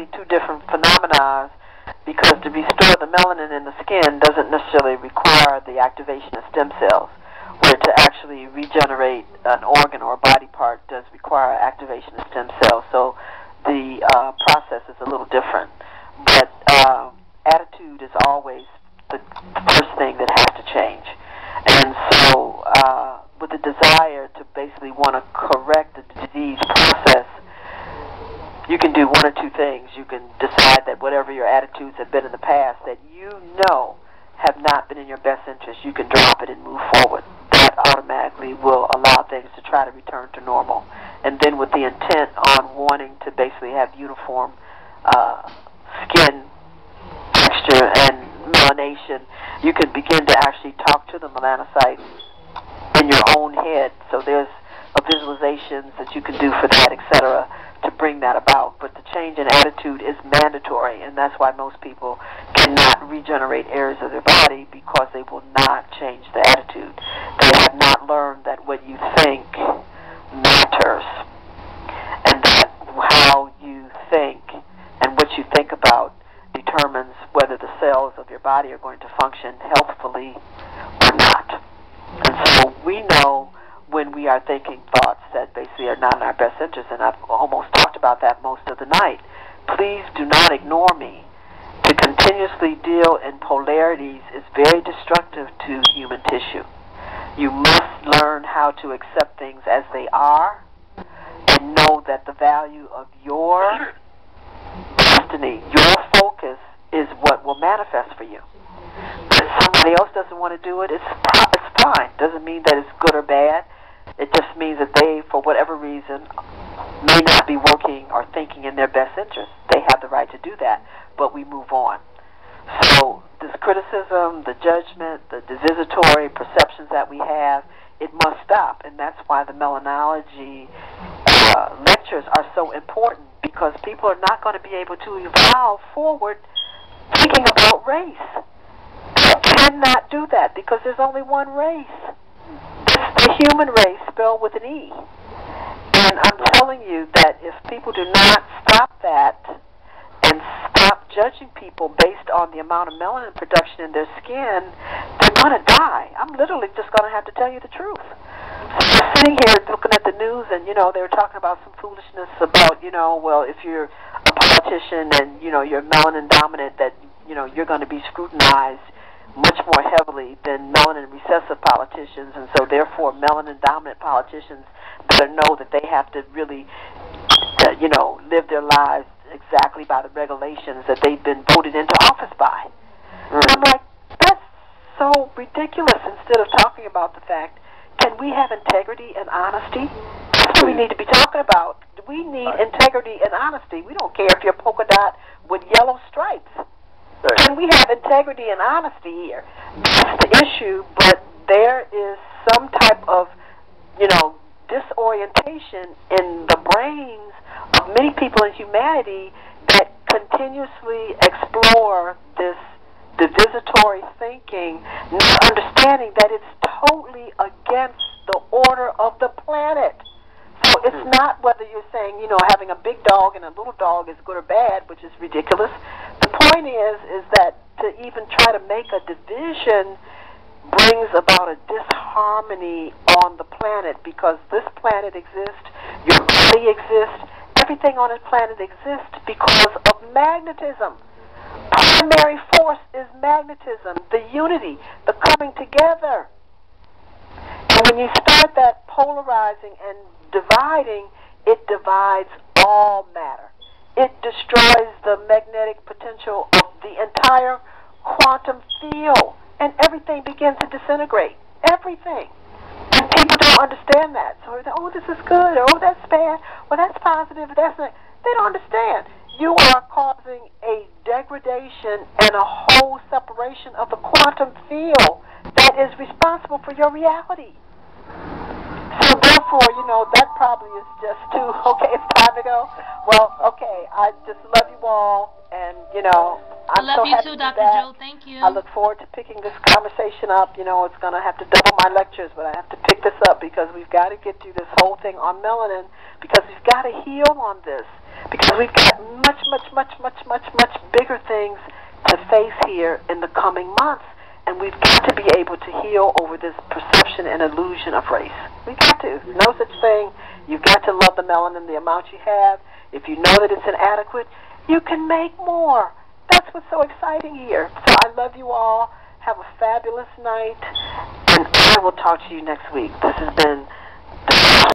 actually two different phenomena, because to restore the melanin in the skin doesn't necessarily require the activation of stem cells, where to actually regenerate an organ or a body part does require activation of stem cells. So the process is a little different. But attitude is always the first thing that has to change. And so with the desire to basically want to correct the disease process, you can do one or two things. You can decide that whatever your attitudes have been in the past that you know have not been in your best interest, you can drop it and move forward. That automatically will allow things to try to return to normal. And then with the intent on wanting to basically have uniform skin texture and melanation, you can begin to actually talk to the melanocytes in your own head. So there's visualizations that you can do for that, etc., to bring that about. But the change in attitude is mandatory, and that's why most people cannot regenerate areas of their body, because they will not change the attitude. They have not learned that what you think matters, and that how you think and what you think about determines whether the cells of your body are going to function healthfully or not. And so we know when we are thinking thoughts that basically are not in our best interest, and I've almost talked about that most of the night. Please do not ignore me. To continuously deal in polarities is very destructive to human tissue. You must learn how to accept things as they are and know that the value of your destiny, your focus, is what will manifest for you. If somebody else doesn't want to do it, it's fine. Doesn't mean that it's good or bad. It just means that they, for whatever reason, may not be working or thinking in their best interest. They have the right to do that, but we move on. So this criticism, the judgment, the divisitory perceptions that we have, it must stop. And that's why the melanology lectures are so important, because people are not going to be able to evolve forward thinking about race. They cannot do that, because there's only one race. It's the human race, spelled with an E. And I'm telling you that if people do not stop that and stop judging people based on the amount of melanin production in their skin, they're going to die. I'm literally just going to have to tell you the truth. So I'm sitting here looking at the news, and, they were talking about some foolishness about, well, if you're a politician and, you're melanin dominant, that, you're going to be scrutinized much more heavily than melanin recessive politicians, and so therefore melanin dominant politicians better know that they have to really, live their lives exactly by the regulations that they've been voted into office by. And I'm like, that's so ridiculous. Instead of talking about the fact, can we have integrity and honesty? That's what we need to be talking about. We need integrity and honesty. We don't care if you're polka dot with yellow stripes. Can we have integrity and honesty here? That's the issue, but there is some type of, disorientation in the brains of many people in humanity that continuously explore this divisitory thinking, not understanding that it's totally against the order of the planet. So it's not whether you're saying, having a big dog and a little dog is good or bad, which is ridiculous. The point is that to even try to make a division brings about a disharmony on the planet, because this planet exists, your body exists, everything on this planet exists because of magnetism. Primary force is magnetism, the unity, the coming together. And when you start that polarizing and dividing, it divides all matter. It destroys the magnetic potential of the entire quantum field, and everything begins to disintegrate. Everything. And people don't understand that. So they say, oh, this is good, or oh, that's bad, well, that's positive, that's not. They don't understand. You are causing a degradation and a whole separation of the quantum field that is responsible for your reality. So therefore, that probably is just too, okay, it's time to go. Well, okay, I just love you all, and, I'm I love so you happy too, to be Dr. back. Joe. Thank you. I look forward to picking this conversation up. You know, it's going to have to double my lectures, but I have to pick this up because we've got to get through this whole thing on melanin, because we've got to heal on this, because we've got much bigger things to face here in the coming months, and we've got to be able to heal over this perception and illusion of race. We've got to. There's no such thing. You've got to love the melanin the amount you have. If you know that it's inadequate, you can make more. That's what's so exciting here. So I love you all. Have a fabulous night, and I will talk to you next week. This has been